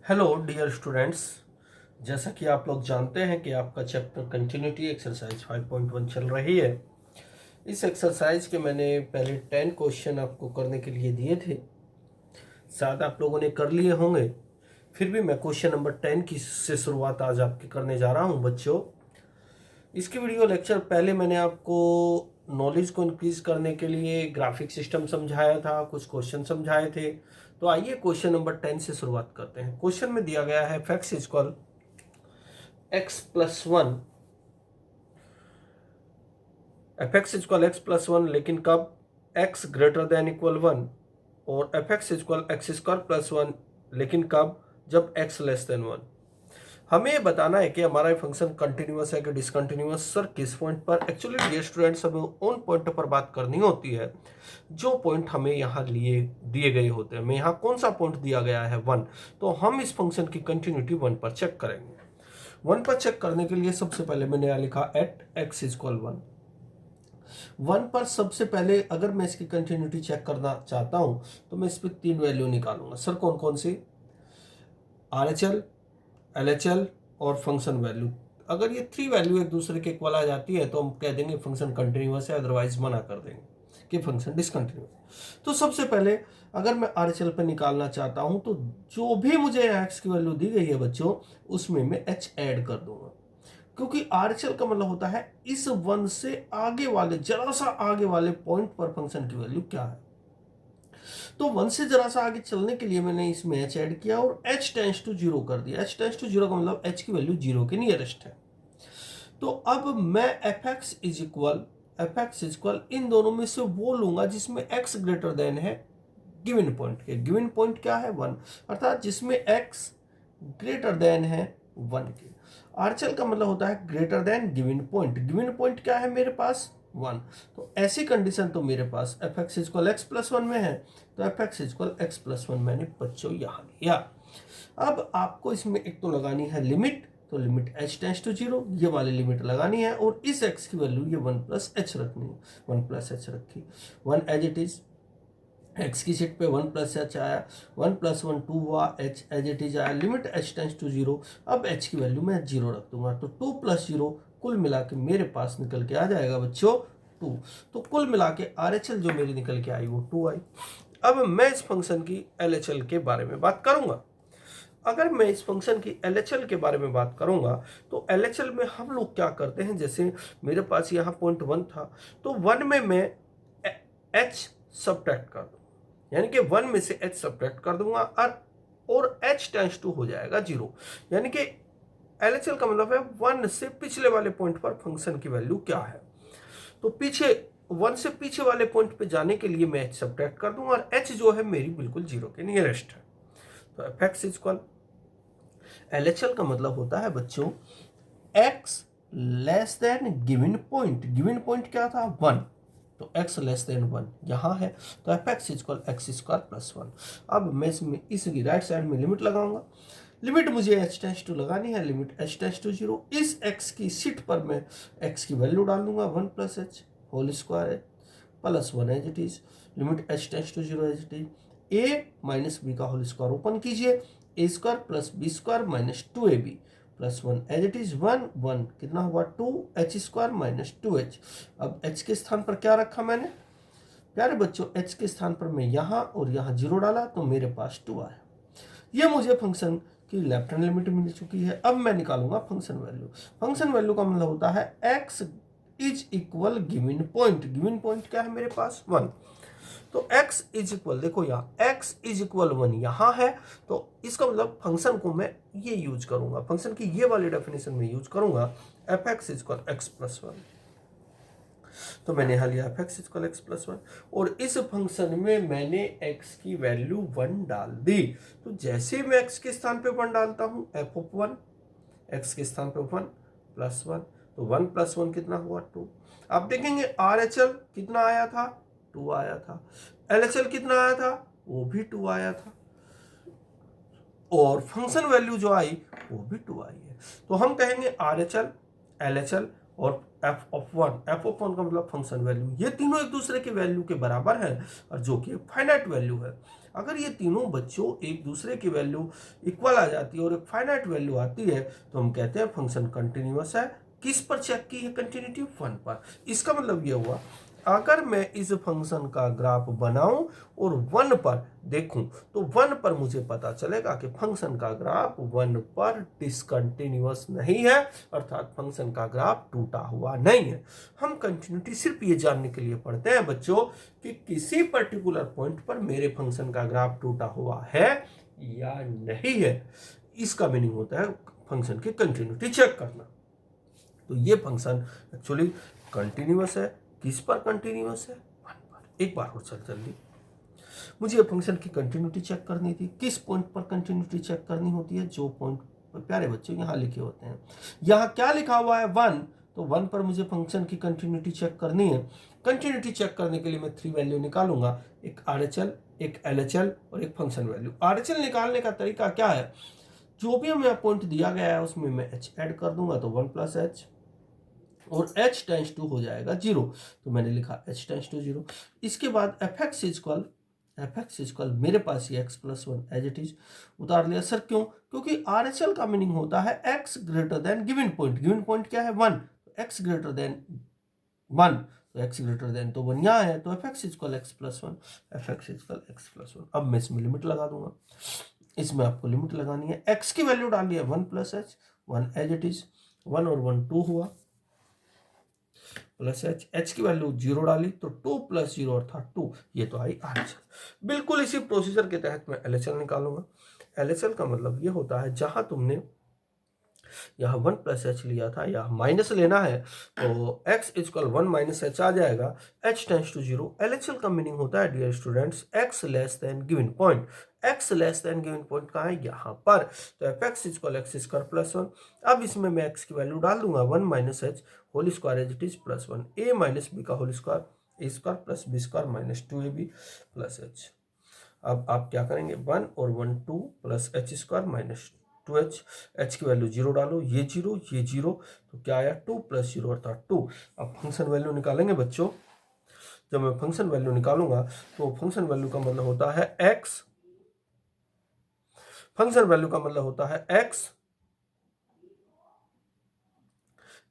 Hello dear students. जैसा कि आप लोग जानते हैं कि आपका चैप्टर कंटिन्यूटी एक्सरसाइज 5.1 चल रही है। इस एक्सरसाइज के मैंने पहले 10 क्वेश्चन आपको करने के लिए दिए थे, शायद आप लोगों ने कर लिए होंगे। फिर भी मैं क्वेश्चन नंबर 10 की से शुरुआत आज आपकी करने जा रहा हूं बच्चों। इसके वीडियो लेक्चर पहले मैंने आपको नॉलेज को इंक्रीज करने के लिए ग्राफिक सिस्टम समझाया था, कुछ क्वेश्चन समझाए थे। तो आइए क्वेश्चन नंबर 10 से शुरुआत करते हैं। क्वेश्चन में दिया गया है fax equal x+1, fx equal x+1, लेकिन कब x ग्रेटर देन इक्वल 1, और fx इक्वल x²+1, लेकिन कब जब x लेस देन 1। हमें ये बताना है कि हमारा फंक्शन कंटिन्यूअस है कि डिसकंटिन्यूअस। सर किस पॉइंट पर? एक्चुअली डियर स्टूडेंट्स, हमें उन पॉइंट पर बात करनी होती है जो पॉइंट हमें यहाँ लिए दिए गए होते हैं। हमें यहाँ कौन सा पॉइंट दिया गया है? 1। तो हम इस फंक्शन की कंटिन्यूटी 1 पर चेक करेंगे। 1 पर चेक करने के लिए सबसे पहले मैंने यहाँ लिखा एट x इक्वल 1। 1 पर सबसे पहले अगर मैं इसकी कंटिन्यूटी चेक करना चाहता हूं तो मैं इस पर 3 वैल्यू निकालूंगा। सर कौन कौन सी? RHL, LHL और फंक्शन वैल्यू। अगर ये 3 वैल्यू एक दूसरे के इक्वल आ जाती है तो हम कह देंगे फंक्शन कंटिन्यूअस है, अदरवाइज मना कर देंगे कि फंक्शन डिसकंटिन्यूअस। तो सबसे पहले अगर मैं RHL पे निकालना चाहता हूं तो जो भी मुझे x की वैल्यू दी गई है बच्चों, उसमें मैं h ऐड कर दूंगा, क्योंकि RHL का मतलब होता है इस 1 से आगे वाले, जरा सा आगे वाले पॉइंट पर फंक्शन की वैल्यू क्या है। तो 1 से जरा सा आगे चलने के लिए मैंने इसमें h ऐड किया और h टेंड्स टू 0 कर दिया। h टेंड्स टू 0 का मतलब h की वैल्यू 0 के नियरेस्ट है। तो अब मैं fx इक्वल इन दोनों में से वो लूंगा जिसमें x ग्रेटर देन है गिवन पॉइंट के। गिवन पॉइंट क्या है? 1, अर्थात जिसमें x ग्रेटर देन है 1 के। आरचल का मतलब होता है greater than given point. Given point क्या है मेरे पास? 1। तो ऐसी कंडीशन तो मेरे पास fx इक्वल x+1 में है, तो fx इक्वल x+1 मैंने बच्चों यहां लिया। अब आपको इसमें एक तो लगानी है लिमिट, तो लिमिट h टेंड्स टू 0 ये वाली लिमिट लगानी है, और इस x की वैल्यू ये 1+h रखनी है। 1+h रखी, 1 एज इट इज। x की सीट पे 1+h आया, 1+1 2 हुआ, h एज इट इज आया, लिमिट h टेंड्स टू 0। अब h की वैल्यू मैं 0 रख दूंगा, तो 2+0 कुल मिला के मेरे पास निकल के आ जाएगा बच्चों 2। तो कुल मिला के RHL जो मेरी निकल के आई वो 2 आई। अब मैं इस फंक्शन की LHL के बारे में बात करूंगा। अगर मैं इस फंक्शन की LHL के बारे में बात करूंगा तो LHL में हम लोग क्या करते हैं, जैसे मेरे पास यहाँ पॉइंट 1 था, तो 1 में मैं h सब्ट्रैक्ट कर दूंगा, यानी कि 1 में से h सब्ट्रैक्ट कर दूंगा और h टेंड्स टू हो जाएगा 0। यानी कि LHL का मतलब है 1 से पिछले वाले पॉइंट पर फंक्शन की वैल्यू क्या है। तो पीछे 1 से पीछे वाले पॉइंट पे जाने के लिए मैं h सब्ट्रैक्ट कर दूंगा, और h जो है मेरी बिल्कुल 0 के नियरेस्ट है। तो fx इक्वल LHL का मतलब होता है बच्चों x less than given point. Given point क्या था? 1। तो x लेस देन 1 यहां है, तो fx इक्वल x²+1। अब मैं इसमें इसकी राइट साइड में लिमिट लगाऊंगा। लिमिट मुझे h टेंड्स टू लगानी है, लिमिट h टेंड्स टू 0। इस x की सीट पर मैं x की वैल्यू डाल दूंगा 1+h होल स्क्वायर है plus 1 as it is, limit h tends to 0 as it is. a minus b का होल स्क्वायर ओपन कीजिए, a² plus b² minus 2ab plus 1 as it is 1 1 कितना हुआ 2h² minus 2h। अब h के स्थान पर क्या रखा मैंने प्यारे बच्चों? h के स्थान पर मैं यहाँ और यहाँ 0 डाला तो मेरे पास 2 आया। ये मुझे फंक्शन की लेफ्ट हैंड लिमिट मिल चुकी है। अब मैं निकालूंगा फंक्शन वैल्यू। फंक्शन वैल्यू का मतलब होता है x is equal given point. Given point क्या है मेरे पास? 1। तो x इज इक्वल, देखो यहाँ x इज इक्वल 1 यहाँ है, तो इसका मतलब फंक्शन को मैं ये यूज करूंगा, फंक्शन की ये वाली डेफिनेशन में यूज करूंगा fx इक्वल x+1। तो मैंने यहाँ लिया fx इक्वल x+1, और इस फंक्शन में मैंने x की वैल्यू 1 डाल दी। तो जैसे मैं x के स्थान पे 1 डालता हूँ f(1), x के स्थान पे 1 प्लस 1, तो 1 प्लस 1 कितना हुआ 2। आप देखेंगे RHL कितना आया था? 2 आया था। LHL कितना आया था? वो भी 2 आया था, और फंक्शन वैल्यू जो आई वो भी 2 आई है। तो हम कहेंगे RHL, LHL और एफ ऑफ वन का मतलब फंक्शन वैल्यू, ये तीनों एक दूसरे के वैल्यू के बराबर है और जो कि फाइनाइट वैल्यू है। अगर ये तीनों बच्चों एक दूसरे की वैल्यू इक्वल आ जाती है और एक फाइनाइट वैल्यू आती है तो हम कहते हैं फंक्शन कंटिन्यूअस है। किस पर चेक की है कंटिन्यूटी? वन पर। इसका मतलब ये हुआ अगर मैं इस फंक्शन का ग्राफ बनाऊं और वन पर देखूं तो वन पर मुझे पता चलेगा कि फंक्शन का ग्राफ वन पर डिसकंटिन्यूअस नहीं है, अर्थात फंक्शन का ग्राफ टूटा हुआ नहीं है। हम कंटिन्यूटी सिर्फ ये जानने के लिए पढ़ते हैं बच्चों कि किसी पर्टिकुलर पॉइंट पर मेरे फंक्शन का ग्राफ टूटा हुआ है या नहीं है। इसका मीनिंग होता है फंक्शन की कंटिन्यूटी चेक करना। तो ये फंक्शन एक्चुअली कंटिन्यूअस है। किस पर कंटिन्यूअस है? वन पर। एक बार और चल जल्दी, मुझे फंक्शन की कंटिन्यूटी चेक करनी थी। किस पॉइंट पर कंटिन्यूटी चेक करनी होती है? जो पॉइंट पर प्यारे बच्चों यहाँ लिखे होते हैं। यहाँ क्या लिखा हुआ है? वन। तो वन पर मुझे फंक्शन की कंटिन्यूटी चेक करनी है। कंटिन्यूटी चेक करने के लिए मैं 3 वैल्यू निकालूंगा, एक RHL, एक LHL और एक फंक्शन वैल्यू। RHL निकालने का तरीका क्या है? जो भी हमें पॉइंट दिया गया है उसमें मैं h ऐड कर दूंगा तो 1 + h और h टेंस टू हो जाएगा 0। तो मैंने लिखा h टेंस टू 0। इसके बाद fx इक्वल मेरे पास ये x+1 एज इट इज उतार लिया। सर क्यों? क्योंकि RHL का मीनिंग होता है x greater than given point. Given point क्या है? 1। x ग्रेटर देन 1, तो x ग्रेटर देन तो 1 यहाँ है, तो fx इक्वल x+1। अब मैं इसमें लिमिट लगा दूंगा। इसमें आपको लिमिट लगानी है। x की वैल्यू डाली है 1 + h, 1 एज इट इज, 1 और 1 2 हुआ, प्लस h की वैल्यू 0 डाली तो 2 + 0 अर्थात 2, ये तो आई RHL। बिल्कुल इसी प्रोसीजर के तहत मैं LHL निकालूंगा। LHL का मतलब ये होता है जहां तुमने यहाँ 1 + h लिया था, यहाँ माइनस लेना है तो x इक्वल 1 - h आ जाएगा, h टेंस टू 0। LHL का मीनिंग होता है dear students x less than given point. x less than given point कहाँ है? यहाँ पर। तो fx इक्वल x² + 1। अब इसमें मैं x की वैल्यू डाल दूंगा 1 - h whole square as it is +1, a - b का whole square, a² + b² - 2ab + h। अब आप क्या करेंगे? 1 और 1 2 + h² - 2h, h की वैल्यू 0 डालो, ये 0 ये 0, तो क्या आया? 2 + 0 अर्थात 2। अब फंक्शन वैल्यू निकालेंगे बच्चों। जब मैं फंक्शन वैल्यू निकालूंगा तो फंक्शन वैल्यू का मतलब होता है x, फंक्शन वैल्यू का मतलब होता है x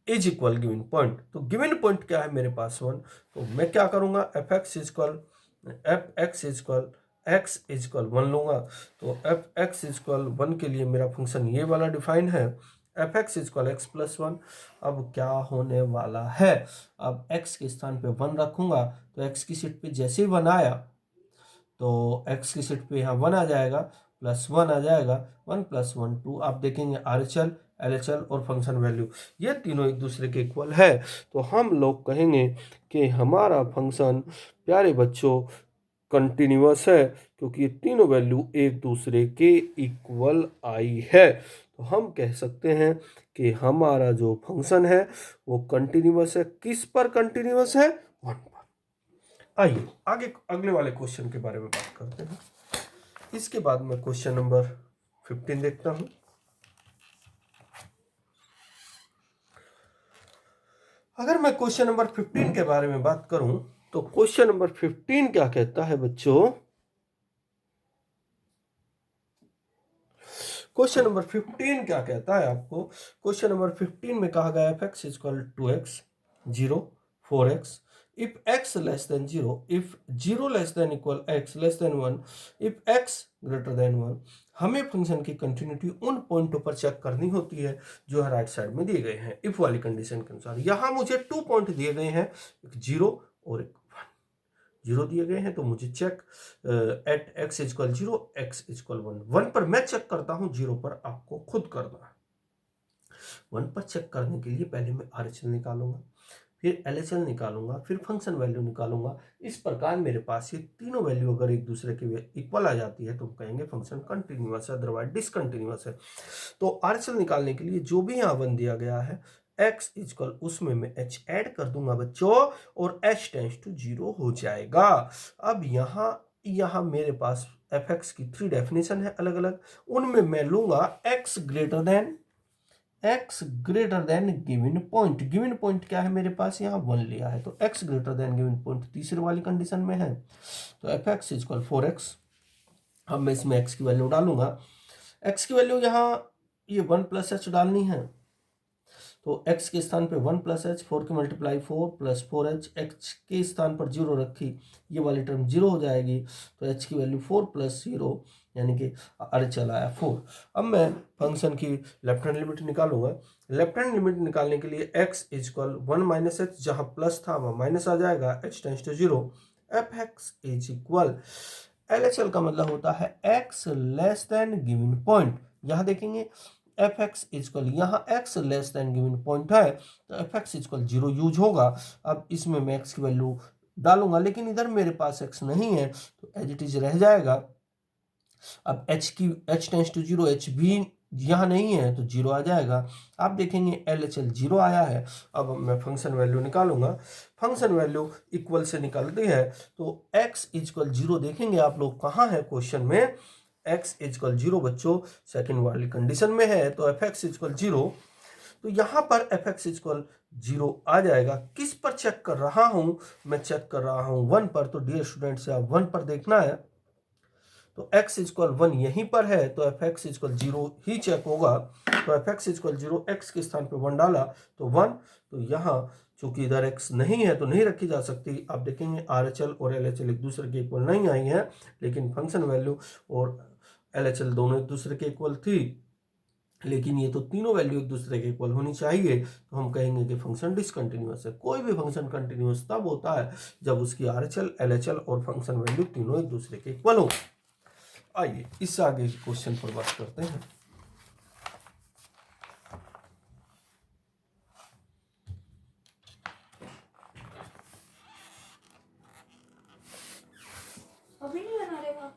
is equal given point. तो गिवन पॉइंट क्या है मेरे पास? 1। तो मैं क्या करूंगा? fx इक्वल x इक्वल 1 लूंगा। तो fx इक्वल 1 के लिए मेरा फंक्शन ये वाला डिफाइन है, fx इक्वल x+1। अब क्या होने वाला है? अब x के स्थान पे 1 रखूंगा तो x की सीट पे जैसे ही 1 आया तो x की सीट पे यहाँ 1 आ जाएगा, +1 आ जाएगा, 1 + 1 2। आप देखेंगे RHL, LHL और फंक्शन वैल्यू ये तीनों एक दूसरे के इक्वल है, तो हम लोग कहेंगे कि हमारा फंक्शन प्यारे बच्चों कंटिन्यूअस है, क्योंकि ये तीनों वैल्यू एक दूसरे के इक्वल आई है। तो हम कह सकते हैं कि हमारा जो फंक्शन है वो कंटिन्यूअस है। किस पर कंटिन्यूअस है? 1 पर। आइए आगे अगले वाले क्वेश्चन के बारे में बात करते हैं। इसके बाद मैं क्वेश्चन नंबर 15 देखता हूं। अगर मैं क्वेश्चन नंबर 15 के बारे में बात करूं तो क्वेश्चन नंबर 15 क्या कहता है बच्चों? क्वेश्चन नंबर 15 क्या कहता है आपको? क्वेश्चन नंबर 15 में कहा गया fx equal 2x 0 4x if x less than 0, if 0 less than equal x less than 1, if x greater than 1। हमें फंक्शन की कंटिन्यूटी उन पॉइंटों पर चेक करनी होती है जो है राइट साइड में दिए गए हैं इफ वाली कंडीशन के अनुसार। यहां मुझे 2 पॉइंट दिए गए हैं, एक 0 और एक 1। 0 दिए गए हैं तो मुझे check at x equal 0 x equal 1। 1 पर मैं चेक करता हूं, 0 पर आपको खुद करना है। 1 पर चेक करने के लिए पहले मैं RHL निकालूंगा, फिर LHL निकालूंगा, फिर फंक्शन वैल्यू निकालूंगा। इस प्रकार मेरे पास ये तीनों वैल्यू अगर एक दूसरे के इक्वल आ जाती है तो हम कहेंगे फंक्शन कंटिन्यूअस है, अदरवाइज डिसकंटिन्यूअस है। तो RHL निकालने के लिए जो भी यहाँ 1 दिया गया है x इक्वल उसमें मैं h ऐड कर दूंगा बच्चों और h टेंस टू 0 हो जाएगा। अब यहाँ मेरे पास fx की 3 डेफिनेशन है अलग अलग, उनमें मैं लूंगा x greater than x greater than given point. Given point क्या है मेरे पास, यहाँ 1 लिया है, तो x greater than given point तीसरे वाली कंडीशन में है, तो एफ एक्स इजक्वल 4x। अब मैं इसमें x की वैल्यू डालूंगा, x की वैल्यू यहाँ ये 1 प्लस एच डालनी है, तो x के स्थान पे 1 प्लस एच, 4 की मल्टीप्लाई 4 प्लस 4h, x के स्थान पर 0 रखी, ये वाली टर्म 0 हो जाएगी, तो h की वैल्यू 4 प्लस 0 यानी कि अरे चला आया 4। अब मैं फंक्शन की लेफ्ट हैंड लिमिट निकालूंगा। लेफ्ट हैंड लिमिट निकालने के लिए x इजक्वल 1 माइनस एच, जहाँ प्लस था वहाँ माइनस आ जाएगा, h tends to 0, f x is equal LHL का मतलब होता है x less than given point. यहाँ देखेंगे एफ एक्स इजक्वल, यहाँ x less than given point है, तो एफ एक्स इजक्वल 0 यूज होगा। अब इसमें मैं x की वैल्यू डालूंगा, लेकिन इधर मेरे पास x नहीं है, तो एज इट इज रह जाएगा। अब h टेंस टू 0, h भी यहाँ नहीं है तो 0 आ जाएगा। आप देखेंगे LHL 0 आया है। अब मैं फंक्शन वैल्यू निकालूंगा, फंक्शन वैल्यू इक्वल से निकलती है, तो x इजक्वल 0 देखेंगे आप लोग कहाँ है क्वेश्चन में, x इजक्वल 0 बच्चों सेकेंड वाली कंडीशन में है, तो एफ एक्स इजक्वल 0, तो यहाँ पर एफ एक्स इजक्वल 0 आ जाएगा। किस पर चेक कर रहा हूँ, मैं चेक कर रहा हूँ 1 पर, तो डियर स्टूडेंट से आप 1 पर देखना है, तो x इजक्वल 1 यहीं पर है, तो एफ एक्स इजक्वल 0 ही चेक होगा, तो एफ एक्स इजक्वल 0, x के स्थान पे 1 डाला तो 1, तो यहाँ चूंकि इधर x नहीं है तो नहीं रखी जा सकती। आप देखेंगे RHL और LHL एक दूसरे के इक्वल नहीं आई है, लेकिन फंक्शन वैल्यू और LHL दोनों एक दूसरे के इक्वल थी, लेकिन ये तो तीनों वैल्यू एक दूसरे के इक्वल होनी चाहिए, तो हम कहेंगे कि फंक्शन डिसकंटिन्यूअस है। कोई भी फंक्शन कंटिन्यूअस तब होता है जब उसकी RHL, LHL और फंक्शन वैल्यू तीनों एक दूसरे के इक्वल हो। आइए इससे आगे क्वेश्चन पर बात करते हैं। अभी नहीं बना रहे आप?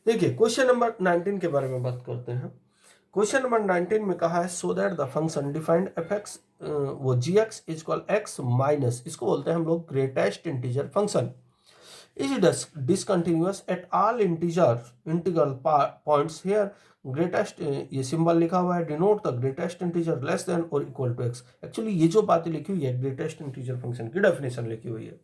देखिए क्वेश्चन नंबर 19 के बारे में बात करते हैं। क्वेश्चन नंबर 19 में कहा है so that the function defined f x वो g x is equal x minus, इसको बोलते हैं हम लोग greatest integer function, is discontinuous at all integral points here. Greatest ये सिंबल लिखा हुआ है, denote the greatest integer less than और इक्वल टू एक्स। एक्चुअली ये जो बातें लिखी हुई है ग्रेटेस्ट इंटीजर फंक्शन की डेफिनेशन लिखी हुई है,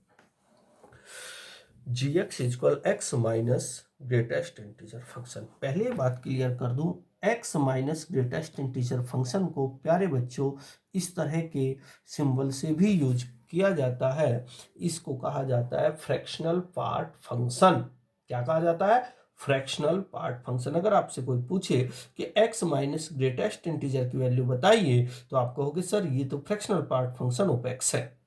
g x is equal x minus greatest integer function. पहले बात क्लियर कर दूं, x minus greatest integer function को प्यारे बच्चों इस तरह के सिंबल से भी यूज किया जाता है, इसको कहा जाता है फ्रैक्शनल पार्ट फंक्शन। क्या कहा जाता है, फ्रैक्शनल पार्ट फंक्शन। अगर आपसे कोई पूछे कि x माइनस ग्रेटेस्ट इंटीजर की वैल्यू बताइए, तो आप कहोगे सर ये तो fractional part function of x है।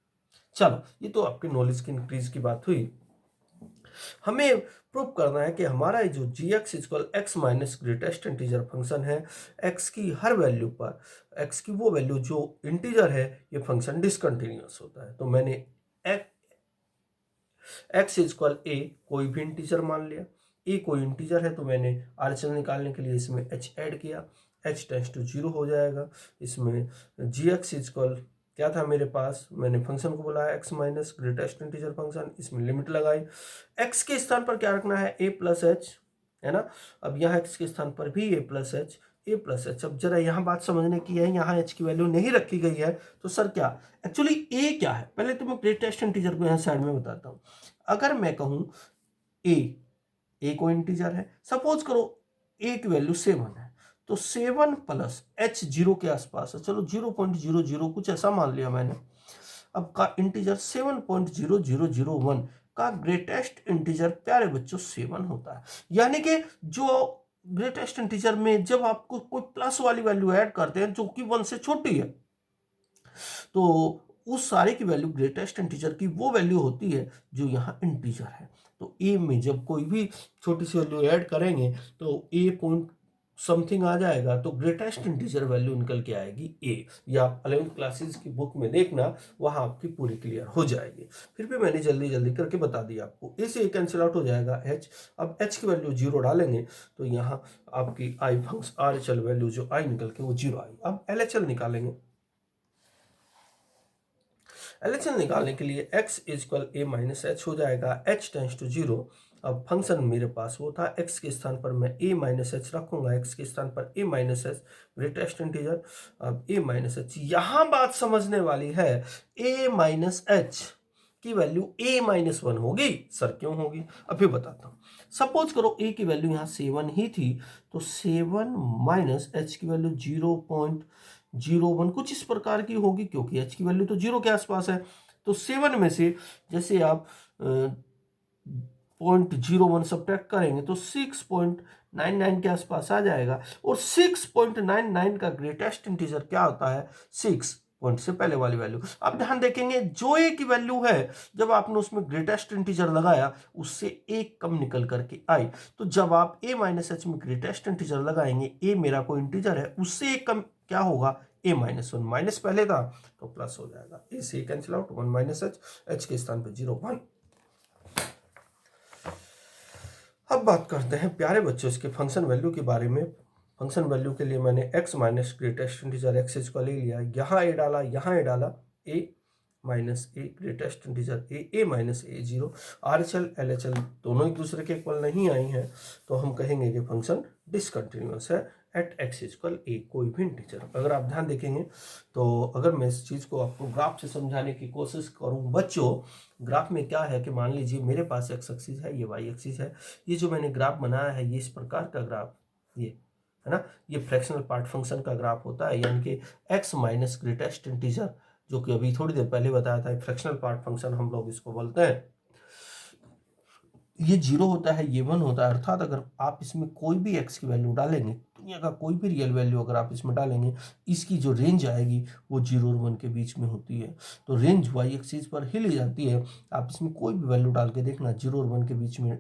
चलो ये तो आपकी नॉलेज की इंक्रीज की बात हुई। हमें प्रूव करना है कि हमारा जो g x equal x minus greatest integer function है, एक्स की हर वैल्यू पर एक्स की वो वैल्यू जो इंटीजर है, ये फंक्शन डिसकंटिन्यूअस होता है। तो मैंने एक्स इक्वल ए कोई भी इंटीजर मान लिया, ए कोई इंटीजर है, तो मैंने RHL निकालने के लिए इसमें h ऐड किया, h टेंस टू 0 हो जाएगा। इसमें जी एक्स इक्वल क्या था मेरे पास, मैंने फंक्शन को बुलाया x minus greatest integer function, इसमें लिमिट लगाई, एक्स के स्थान पर क्या रखना है, ए प्लस एच, है ना। अब यहाँ एक्स के स्थान पर भी ए प्लस एच, ए प्लस एच। अब जरा यहाँ बात समझने की है, यहाँ एच की वैल्यू नहीं रखी गई है, तो सर क्या एक्चुअली ए क्या है, पहले तो मैं ग्रेटेस्ट इंटीजर को यहाँ साइड में बताता हूँ। अगर मैं कहूँ ए को इंटीजर है, सपोज करो ए की वैल्यू 7 है, तो 7 प्लस एच 0 के आसपास है, चलो 0.000 कुछ ऐसा मान लिया मैंने। अब का इंटीजर 7.0001 का ग्रेटेस्ट इंटीजर प्यारे बच्चों 7 होता है। यानी कि जो ग्रेटेस्ट इंटीजर में जब आपको कोई प्लस वाली वैल्यू ऐड करते हैं जो कि 1 से छोटी है, तो उस सारे की वैल्यू ग्रेटेस्ट इंटीजर की वो वैल्यू होती है जो यहाँ इंटीजर है। तो ए में जब कोई भी छोटी सी वैल्यू ऐड करेंगे तो ए पॉइंट समथिंग आ जाएगा, तो ग्रेटेस्ट इंटीजर वैल्यू निकल के आएगी ए। या आप 11th क्लासेस की बुक में देखना, वहाँ आपकी पूरी क्लियर हो जाएगी। फिर भी मैंने जल्दी जल्दी करके बता दिया आपको, ए से कैंसिल आउट हो जाएगा एच। अब एच की वैल्यू 0 डालेंगे तो यहाँ आपकी आई फंक्शन RHL वैल्यू जो आई निकल के वो 0 आई। अब LHL निकालेंगे, LHL निकालने के लिए x इक्वल ए माइनस एच हो जाएगा, h टेंस टू 0, अब फंक्शन मेरे पास वो था, x के स्थान पर मैं a माइनस एच रखूंगा, x के स्थान पर a minus H greatest integer. अब a माइनस एच, यहाँ बात समझने वाली है, a माइनस एच की वैल्यू a माइनस वन होगी सर, क्यों होगी? अभी बताता हूँ। सपोज करो a की वैल्यू यहाँ 7 ही थी, तो 7 माइनस h की वैल्यू 0.01 कुछ इस प्रकार की होगी, क्योंकि h की वैल्यू तो 0 के आसपास है। तो 7 में से जैसे आप 0.01 सब्ट्रैक्ट करेंगे तो 6.99 के आसपास आ जाएगा। और 6.99 का ग्रेटेस्ट इंटीजर क्या होता है? 6 पॉइंट से पहले वाली वैल्यू। आप ध्यान देखेंगे जो ए की वैल्यू है, जब आपने उसमें ग्रेटेस्ट इंटीजर लगाया उससे एक कम निकल करके आई। तो जब आप a माइनस एच में ग्रेटेस्ट इंटीजर लगाएंगे, a मेरा कोई इंटीजर है, उससे एक कम क्या होगा? a माइनस वन, माइनस पहले था तो प्लस हो जाएगा, a से cancel out, 1 minus H, H के स्थान पर 0.1। अब बात करते हैं प्यारे बच्चों इसके फंक्शन वैल्यू के बारे में। फंक्शन वैल्यू के लिए मैंने x minus greatest integer x H का ले लिया, यहाँ ए डाला, यहाँ ए डाला, a minus a greatest integer a minus A 0। RHL LHL दोनों एक दूसरे के इक्वल नहीं आई हैं, तो हम कहेंगे कि फंक्शन डिसकंटिन्यूअस है एट x इक्वल a, कोई भी इंटीजर। अगर आप ध्यान देखेंगे तो अगर मैं इस चीज़ को आपको ग्राफ से समझाने की कोशिश करूं बच्चों, ग्राफ में क्या है कि मान लीजिए मेरे पास x एक्सिस है, ये y एक्सिस है, ये जो मैंने ग्राफ बनाया है ये इस प्रकार का ग्राफ, ये है ना, ये फ्रैक्शनल पार्ट फंक्शन का ग्राफ होता है, यानी कि x माइनस ग्रेटेस्ट इंटीजर, जो कि अभी थोड़ी देर पहले बताया था, फ्रैक्शनल पार्ट फंक्शन हम लोग इसको बोलते हैं। ये 0 होता है, ये 1 होता है, अर्थात अगर आप इसमें कोई भी x की वैल्यू डालेंगे, दुनिया का कोई भी रियल वैल्यू अगर आप इसमें डालेंगे, इसकी जो रेंज आएगी वो 0 और 1 के बीच में होती है। तो रेंज y एक्सिस पर ही ली जाती है। आप इसमें कोई भी वैल्यू डाल के देखना, 0 और 1 के बीच में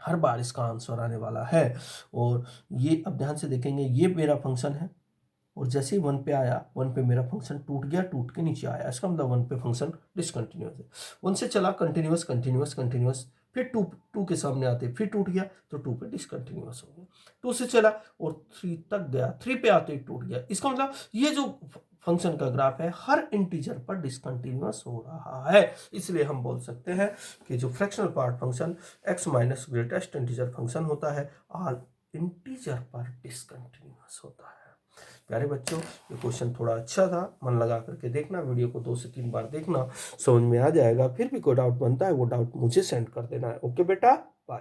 हर बार इसका आंसर आने वाला है। और ये अब ध्यान से देखेंगे, ये मेरा फंक्शन है, और जैसे ही 1 पे आया, 1 पे मेरा फंक्शन टूट गया, टूट के नीचे आया, इसका मतलब 1 पे फंक्शन डिसकंटिन्यूअस है। 1 से चला कंटिन्यूअस कंटिन्यूअस कंटिन्यूअस, फिर 2 के सामने आते फिर टूट गया, तो 2 पे डिसकंटिन्यूअस हो गया। 2 से चला और 3 तक गया, 3 पे आते ही टूट गया। इसका मतलब ये जो फंक्शन का ग्राफ है हर इंटीजर पर डिसकंटिन्यूअस हो रहा है। इसलिए हम बोल सकते हैं कि जो fractional part function x minus greatest integer function होता है, ऑल इंटीजर पर डिसकंटिन्यूअस होता है। प्यारे बच्चों, ये क्वेश्चन थोड़ा अच्छा था, मन लगा करके देखना, वीडियो को 2 से 3 बार देखना, समझ में आ जाएगा। फिर भी कोई डाउट बनता है वो डाउट मुझे सेंड कर देना है। ओके बेटा, बाय।